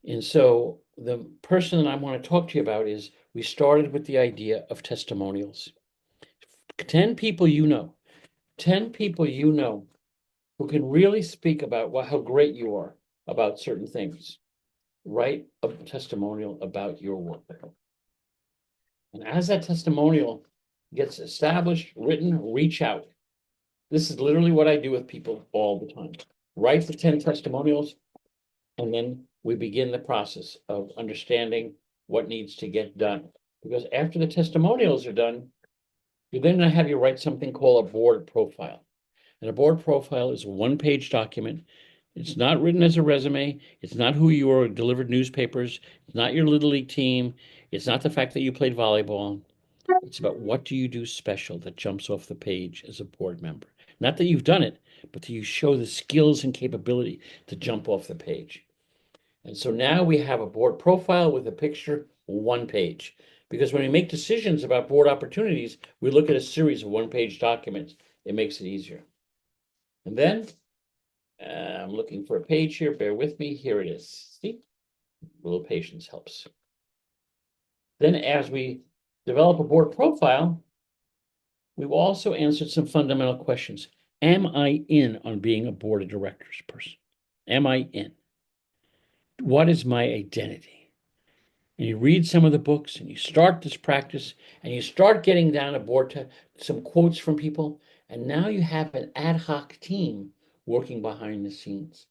And so the person that I want to talk to you about is, we started with the idea of testimonials. 10 people you know, 10 people you know who can really speak about how great you are about certain things. Write a testimonial about your work. And as that testimonial gets established, written, reach out. This is literally what I do with people all the time. Write the 10 testimonials, and then we begin the process of understanding what needs to get done. Because after the testimonials are done, you're then going to have you write something called a board profile. And a board profile is a one-page document. It's not written as a resume. It's not who you are, delivered newspapers. It's not your Little League team. It's not the fact that you played volleyball. It's about what do you do special that jumps off the page as a board member. Not that you've done it, but that you show the skills and capability to jump off the page. And so now we have a board profile with a picture, one page. Because when we make decisions about board opportunities, we look at a series of one-page documents. It makes it easier. And then I'm looking for a page here. Bear with me. Here it is. See? A little patience helps. Then as we develop a board profile, we've also answered some fundamental questions. Am I in on being a board of directors person? Am I in? What is my identity? And you read some of the books and you start this practice and you start getting down a board to some quotes from people. And now you have an ad hoc team working behind the scenes.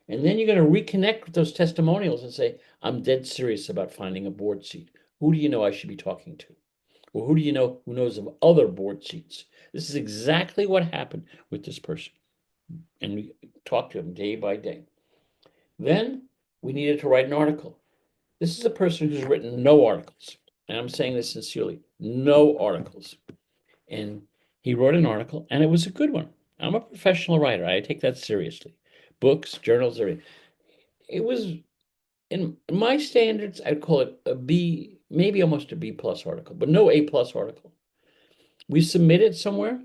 And then you're going to reconnect with those testimonials and say, I'm dead serious about finding a board seat. Who do you know I should be talking to? Or who do you know who knows of other board seats? This is exactly what happened with this person. And we talked to him day by day. Then we needed to write an article. This is a person who's written no articles. And I'm saying this sincerely, no articles. And he wrote an article, and it was a good one. I'm a professional writer. I take that seriously. Books, journals, everything. It was, in my standards, I'd call it a B, maybe almost a B plus article, but no A plus article. We submitted somewhere,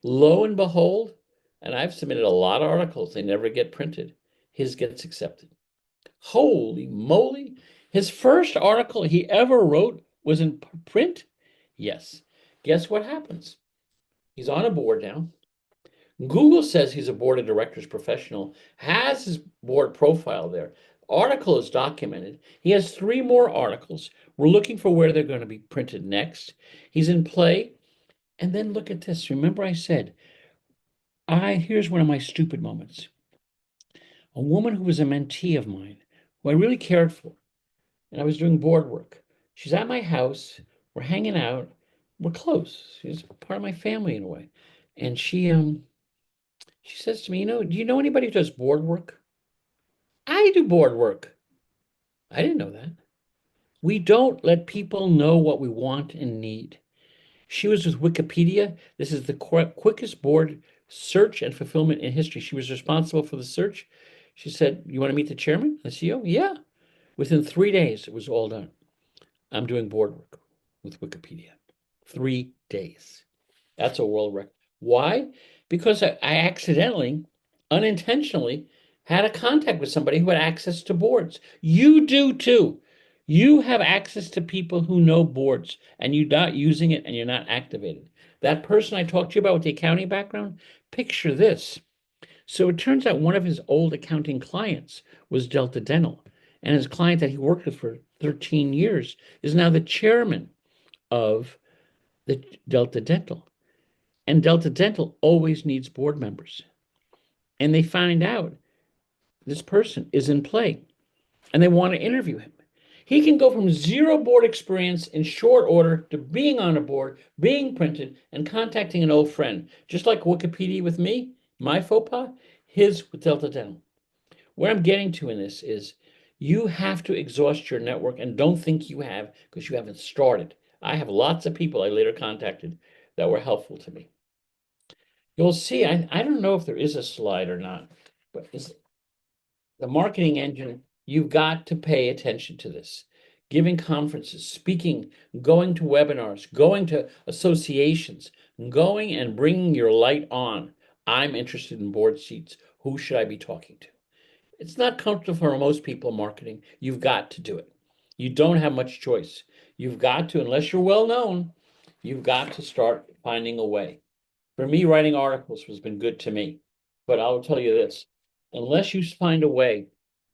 lo and behold, and I've submitted a lot of articles, they never get printed. His gets accepted. Holy moly. His first article he ever wrote was in print? Yes. Guess what happens? He's on a board now. Google says he's a board of directors professional, has his board profile there. Article is documented. He has 3 more articles. We're looking for where they're going to be printed next. He's in play. And then look at this. Remember I said, here's one of my stupid moments. A woman who was a mentee of mine, who I really cared for, and I was doing board work. She's at my house. We're hanging out. We're close. She's part of my family in a way. And she says to me, do you know anybody who does board work? I do board work. I didn't know that. We don't let people know what we want and need. She was with Wikipedia. This is the quickest board search and fulfillment in history. She was responsible for the search. She said, you want to meet the chairman, the CEO? Yeah. Within 3 days, it was all done. I'm doing board work with Wikipedia. 3 days. That's a world record. Why? Because I accidentally, unintentionally, had a contact with somebody who had access to boards. You do too. You have access to people who know boards, and you're not using it and you're not activated. That person I talked to you about with the accounting background, picture this. So it turns out one of his old accounting clients was Delta Dental, and his client that he worked with for 13 years is now the chairman of the Delta Dental. And Delta Dental always needs board members. And they find out this person is in play and they want to interview him. He can go from zero board experience in short order to being on a board, being printed, and contacting an old friend. Just like Wikipedia with me, my faux pas, his with Delta Dental. Where I'm getting to in this is you have to exhaust your network and don't think you have because you haven't started. I have lots of people I later contacted that were helpful to me. You'll see, I don't know if there is a slide or not, but is the marketing engine, you've got to pay attention to this. Giving conferences, speaking, going to webinars, going to associations, going and bringing your light on. I'm interested in board seats. Who should I be talking to? It's not comfortable for most people in marketing. You've got to do it. You don't have much choice. You've got to, unless you're well known, you've got to start finding a way. For me, writing articles has been good to me. But I'll tell you this, unless you find a way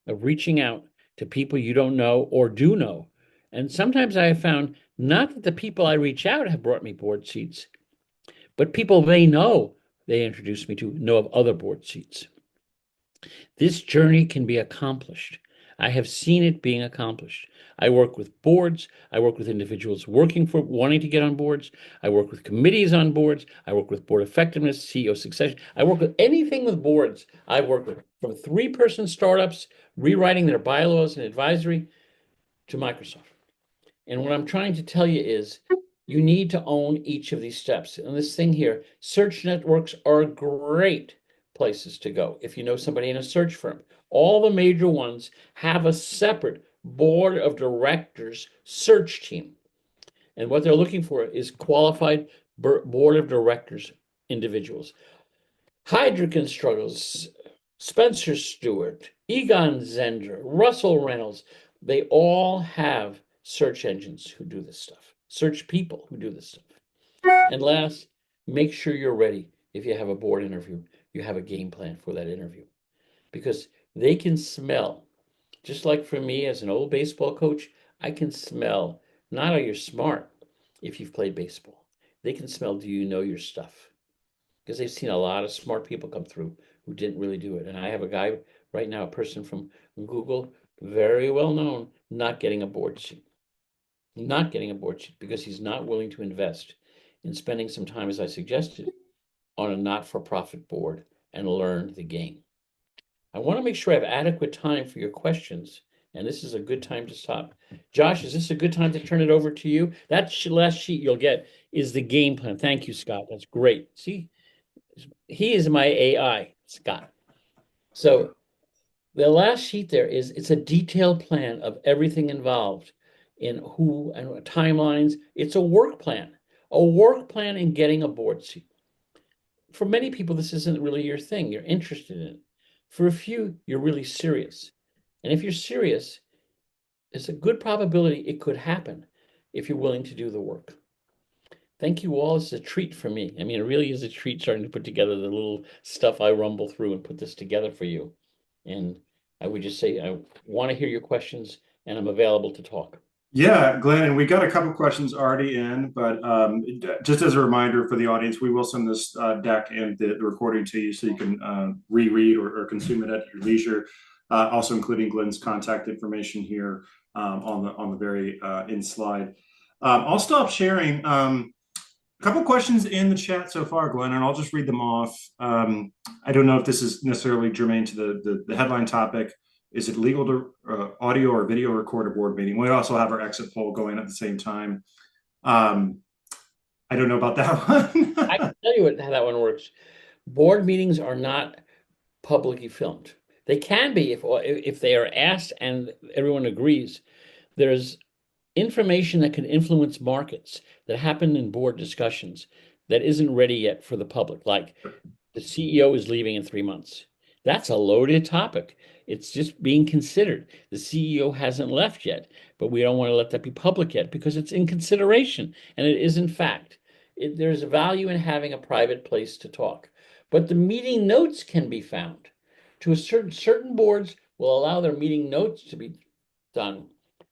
of reaching out to people you don't know or do know, and sometimes I have found not that the people I reach out have brought me board seats, but people they introduced me to know of other board seats. This journey can be accomplished. I have seen it being accomplished. I work with boards. I work with individuals wanting to get on boards. I work with committees on boards. I work with board effectiveness, CEO succession. I work with anything with boards. I work with from 3-person startups, rewriting their bylaws and advisory to Microsoft. And what I'm trying to tell you is you need to own each of these steps. And this thing here, search networks are great places to go if you know somebody in a search firm. All the major ones have a separate board of directors search team. And what they're looking for is qualified board of directors individuals. Heidrick & Struggles, Spencer Stewart, Egon Zender, Russell Reynolds, they all have search engines who do this stuff, search people who do this stuff. And last, make sure you're ready. If you have a board interview, you have a game plan for that interview because they can smell. Just like for me as an old baseball coach, I can smell, not are you smart if you've played baseball. They can smell, do you know your stuff? Because they've seen a lot of smart people come through who didn't really do it. And I have a guy right now, a person from Google, very well known, not getting a board seat. Not getting a board seat because he's not willing to invest in spending some time, as I suggested, on a not-for-profit board and learn the game. I want to make sure I have adequate time for your questions, and this is a good time to stop. Josh, is this a good time to turn it over to you? That last sheet you'll get is the game plan. Thank you, Scott. That's great. See, he is my AI, Scott. So the last sheet there is it's a detailed plan of everything involved in who and timelines. It's a work plan in getting a board seat. For many people, this isn't really your thing. You're interested in it. For a few, you're really serious. And if you're serious, there's a good probability it could happen if you're willing to do the work. Thank you all. It's a treat for me. I mean, it really is a treat starting to put together the little stuff I rumble through and put this together for you. And I would just say, I want to hear your questions and I'm available to talk. Yeah, Glenn, and we got a couple questions already in, but just as a reminder for the audience, we will send this deck and the recording to you so you can reread or consume it at your leisure. Also including Glenn's contact information here on the very end slide. I'll stop sharing. A couple questions in the chat so far, Glenn, and I'll just read them off. I don't know if this is necessarily germane to the headline topic. Is it legal to audio or video record a board meeting? We also have our exit poll going at the same time. I don't know about that one. I can tell you how that one works. Board meetings are not publicly filmed. They can be if they are asked and everyone agrees. There's information that can influence markets that happen in board discussions that isn't ready yet for the public, like the CEO is leaving in 3 months. That's a loaded topic. It's just being considered. The CEO hasn't left yet, but we don't want to let that be public yet because it's in consideration and it is in fact. There's a value in having a private place to talk. But the meeting notes can be found. To a certain boards will allow their meeting notes to be done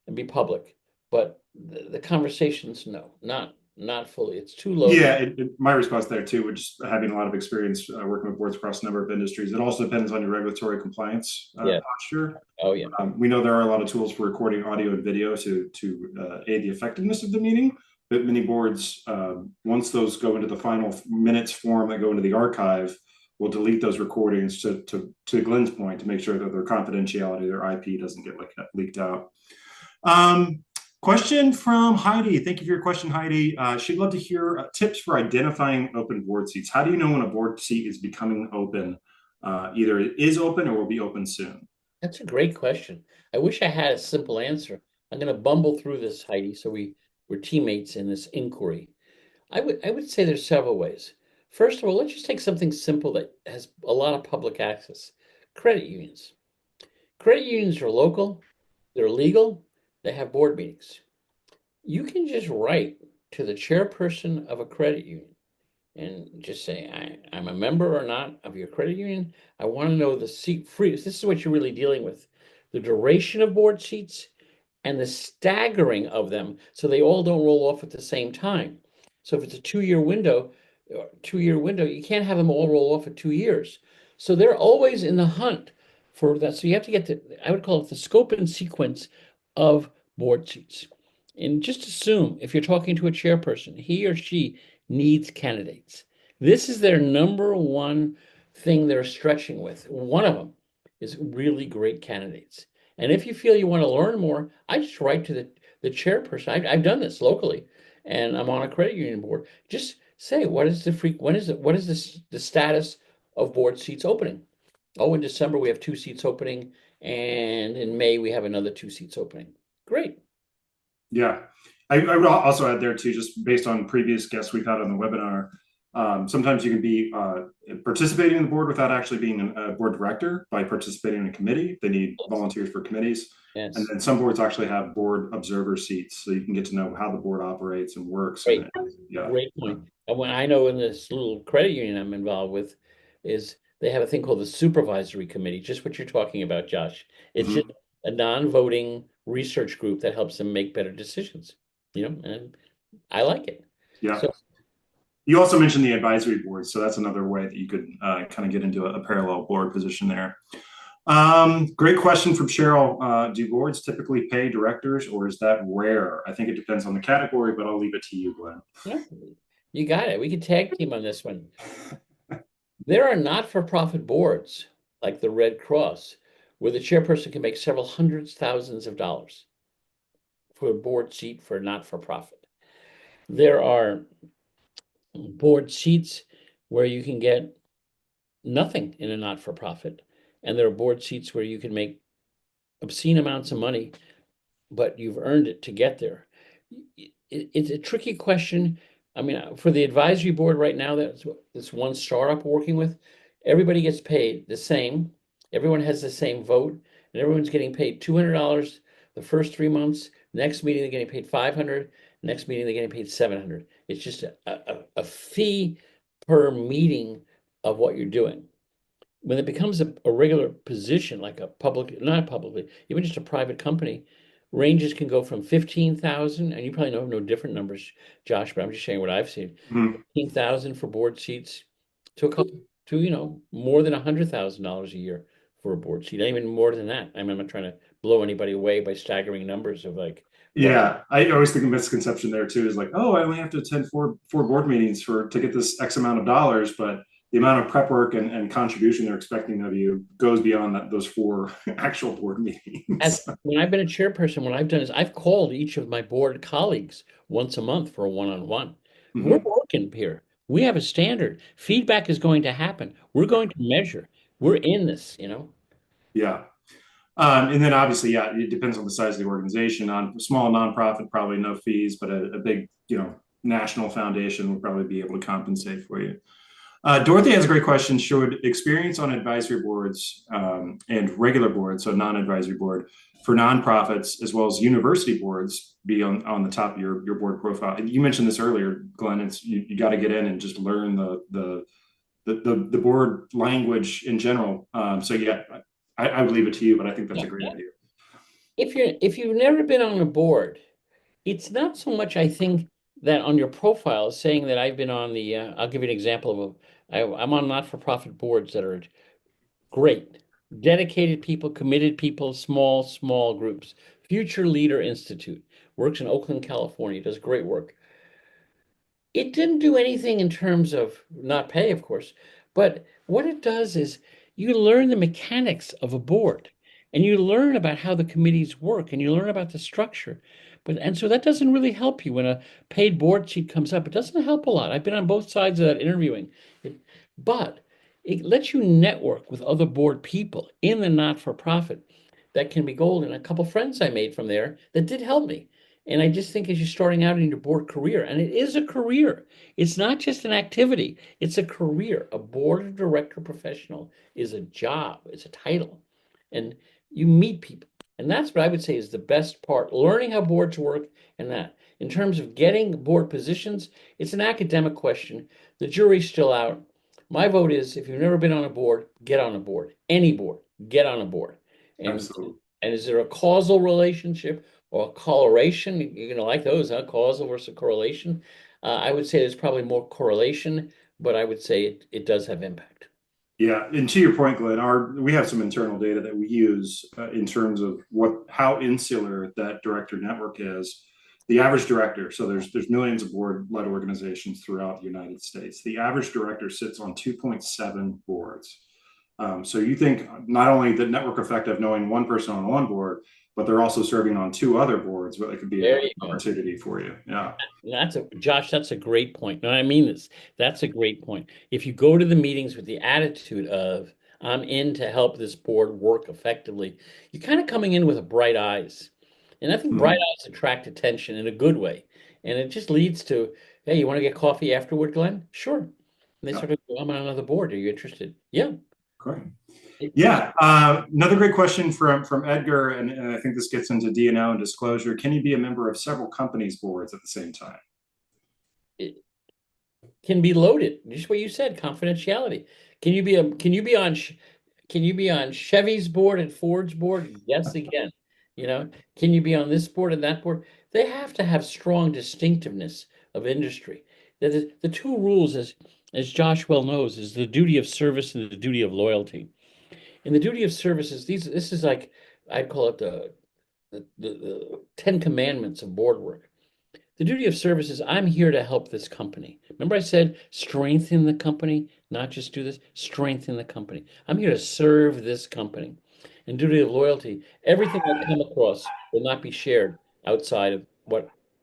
and be public, but the conversations, no, not fully. It's too low. Yeah, my response there too, which having a lot of experience working with boards across a number of industries, it also depends on your regulatory compliance Yeah. posture. Oh, yeah. We know there are a lot of tools for recording audio and video to aid the effectiveness of the meeting, but many boards, once those go into the final minutes form that go into the archive, will delete those recordings to Glenn's point to make sure that their confidentiality, their IP doesn't get leaked out. Question from Heidi. Thank you for your question, Heidi. She'd love to hear tips for identifying open board seats. How do you know when a board seat is becoming open? Either it is open or will be open soon. That's a great question. I wish I had a simple answer. I'm going to bumble through this, Heidi, so we're teammates in this inquiry. I would say there's several ways. First of all, let's just take something simple that has a lot of public access. Credit unions. Credit unions are local, they're legal, they have board meetings. You can just write to the chairperson of a credit union and just say, I'm a member or not of your credit union. I want to know the seat free. This is what you're really dealing with. The duration of board seats and the staggering of them so they all don't roll off at the same time. So if it's a 2-year window, you can't have them all roll off at 2 years. So they're always in the hunt for that. So you have to get I would call it the scope and sequence of board seats. And just assume if you're talking to a chairperson, he or she needs candidates. This is their number one thing they're stretching with. One of them is really great candidates. And if you feel you want to learn more, I just write to the chairperson. I've done this locally, and I'm on a credit union board. Just say, what is the status of board seats opening? Oh, in December we have 2 seats opening, and in May we have another 2 seats opening. Great. Yeah. I would also add there too, just based on previous guests we've had on the webinar, sometimes you can be participating in the board without actually being a board director by participating in a committee. They need volunteers for committees. Yes. And then some boards actually have board observer seats, so you can get to know how the board operates and works. Great. Yeah. Great point. And when I know in this little credit union I'm involved with is they have a thing called the supervisory committee, just what you're talking about, Josh. It's just a non-voting research group that helps them make better decisions, and I like it. Yeah. So, you also mentioned the advisory board, so that's another way that you could kind of get into a parallel board position there. Great question from Cheryl. Do boards typically pay directors, or is that rare? I think it depends on the category, but I'll leave it to you, Glenn. yeah, you got it. We can tag team on this one. There are not-for-profit boards like the Red Cross, where the chairperson can make several hundreds thousands of dollars for a board seat for not-for-profit. There are board seats where you can get nothing in a not-for-profit, and there are board seats where you can make obscene amounts of money, but you've earned it to get there. It's a tricky question. I mean, for the advisory board right now, that's one startup we're working with. Everybody gets paid the same. Everyone has the same vote, and everyone's getting paid $200 the first 3 months. Next meeting, they're getting paid $500. Next meeting, they're getting paid $700. It's just a fee per meeting of what you're doing. When it becomes a regular position, like a public, not publicly, even just a private company, ranges can go from 15,000, and you probably know no different numbers, Josh, but I'm just sharing what I've seen. 15,000 for board seats to more than $100,000 a year for a board seat, and even more than that. I mean, I'm not trying to blow anybody away by staggering numbers of like. Yeah, I always think a misconception there too is like, oh, I only have to attend four board meetings to get this X amount of dollars, but the amount of prep work and contribution they're expecting of you goes beyond those 4 actual board meetings. When I've been a chairperson, what I've done is I've called each of my board colleagues once a month for a one-on-one. We're working here. We have a standard. Feedback is going to happen. We're going to measure. We're in this, Yeah. And then obviously, yeah, it depends on the size of the organization. On small nonprofit, probably no fees, but a big, national foundation will probably be able to compensate for you. Dorothy has a great question. Should experience on advisory boards and regular boards, so non-advisory board, for nonprofits as well as university boards be on the top of your board profile? And you mentioned this earlier, Glenn. It's you got to get in and just learn the board language in general. So yeah, I would leave it to you, but I think that's Yeah. a great idea. If you've never been on a board, it's not so much, I think, that on your profile saying that I've been on the, I'll give you an example of I'm on not-for-profit boards that are great, dedicated people, committed people, small groups. Future Leader Institute works in Oakland, California, does great work. It didn't do anything in terms of not pay, of course, but what it does is you learn the mechanics of a board and you learn about how the committees work and you learn about the structure. And so that doesn't really help you when a paid board sheet comes up. It doesn't help a lot. I've been on both sides of that interviewing. But it lets you network with other board people in the not-for-profit. That can be gold. And a couple friends I made from there that did help me. And I just think as you're starting out in your board career, and it is a career, it's not just an activity, it's a career. A board of director professional is a job, it's a title. And you meet people. And that's what I would say is the best part, learning how boards work and that. In terms of getting board positions, it's an academic question. The jury's still out. My vote is if you've never been on a board, get on a board. Any board, get on a board. And Absolutely. and is there a causal relationship or a correlation? You're gonna like those, huh? Causal versus correlation. I would say there's probably more correlation, but I would say it does have impact. Yeah, and to your point, Glenn, we have some internal data that we use in terms of how insular that director network is. The average director, so there's millions of board-led organizations throughout the United States. The average director sits on 2.7 boards. So you think not only the network effect of knowing one person on one board, but they're also serving on two other boards, but it could be a There great you go. opportunity for you. Yeah. Josh, that's a great point. No, I mean this. That's a great point. If you go to the meetings with the attitude of I'm in to help this board work effectively, you're kind of coming in with a bright eyes. And I think bright Hmm. eyes attract attention in a good way. And it just leads to, hey, you want to get coffee afterward, Glenn? Sure. And they Yeah. sort of, I'm on another board. Are you interested? Yeah. Great. It's Yeah, another great question from Edgar, and I think this gets into D&O and disclosure. Can you be a member of several companies' boards at the same time? it can be loaded. Just what you said, confidentiality. Can you be on Chevy's board and Ford's board? Yes, again. You know, can you be on this board and that board? They have to have strong distinctiveness of industry. The two rules, as Josh well knows, is the duty of service and the duty of loyalty. And the duty of service is this is like I'd call it the Ten Commandments of board work. The duty of service is I'm here to help this company. Remember I said strengthen the company, not just do this, strengthen the company. I'm here to serve this company. And duty of loyalty, everything I come across will not be shared outside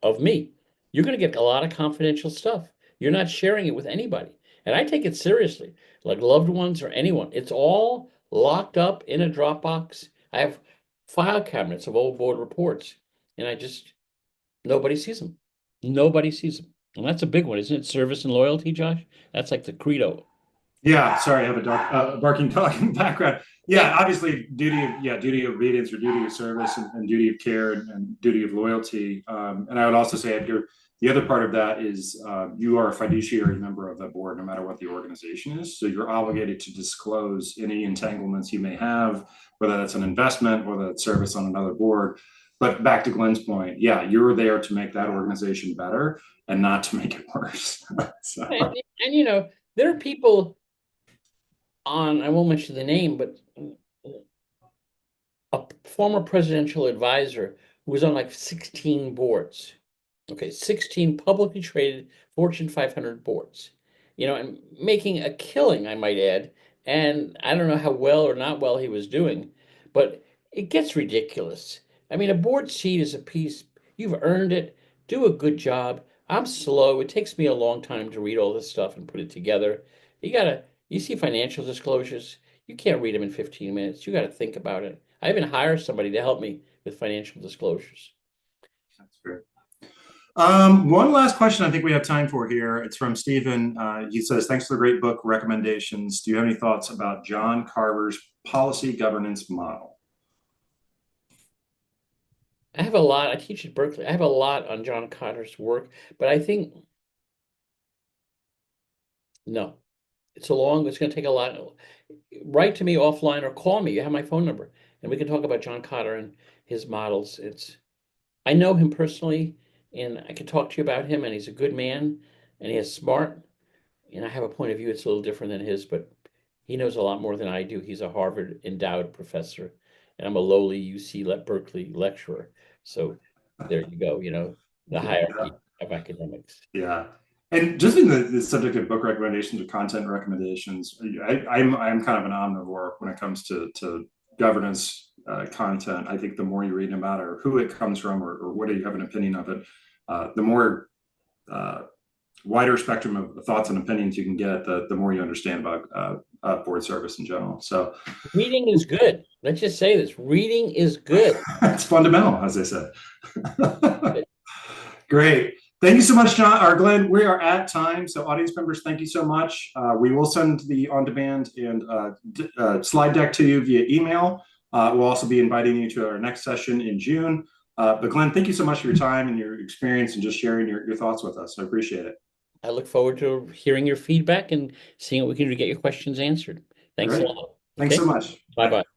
of me. You're going to get a lot of confidential stuff. You're not sharing it with anybody. And I take it seriously, like loved ones or anyone. It's all locked up in a Dropbox. I have file cabinets of old board reports, and nobody sees them. Nobody sees them. And that's a big one, isn't it? Service and loyalty, Josh? That's like the credo. Yeah, sorry, I have a barking dog in the background. Yeah. Yeah, obviously, duty of obedience or duty of service and duty of care and duty of loyalty. And I would also say, Edgar, the other part of that is you are a fiduciary member of the board, no matter what the organization is. So you're obligated to disclose any entanglements you may have, whether that's an investment, whether that's service on another board. But back to Glenn's point, yeah, you're there to make that organization better and not to make it worse. And, So, and there are people on, I won't mention the name, but a former presidential advisor who was on like 16 boards. Okay, 16 publicly traded Fortune 500 boards. And making a killing, I might add. And I don't know how well or not well he was doing, but it gets ridiculous. I mean, a board seat is a piece, you've earned it. Do a good job. I'm slow. It takes me a long time to read all this stuff and put it together. You see financial disclosures, you can't read them in 15 minutes. You got to think about it. I even hire somebody to help me with financial disclosures. that's fair. One last question I think we have time for here. It's from Stephen. He says, thanks for the great book recommendations. Do you have any thoughts about John Carver's policy governance model? I have a lot. I teach at Berkeley. I have a lot on John Cotter's work, but I think no. It's going to take a lot. Write to me offline or call me. You have my phone number, and we can talk about John Cotter and his models. I know him personally, and I can talk to you about him, and he's a good man, and he is smart, and I have a point of view that's a little different than his, but he knows a lot more than I do. He's a Harvard endowed professor, and I'm a lowly UC Berkeley lecturer. So there you go, the Yeah. hierarchy of academics. Yeah. And just in the subject of book recommendations or content recommendations, I'm kind of an omnivore when it comes to governance content. I think the more you read about it or who it comes from or what do you have an opinion of it, the more uh, wider spectrum of thoughts and opinions you can get, the more you understand about board service in general. So Reading is good. Let's just say this. Reading is good. it's fundamental, as I said. Great. Thank you so much, John or Glenn. We are at time. So, audience members, thank you so much. We will send the on demand and slide deck to you via email. We'll also be inviting you to our next session in June. But, Glenn, thank you so much for your time and your experience and just sharing your thoughts with us. I appreciate it. I look forward to hearing your feedback and seeing what we can do to get your questions answered. Thanks a Great. lot. Thanks Okay. so much. Bye bye.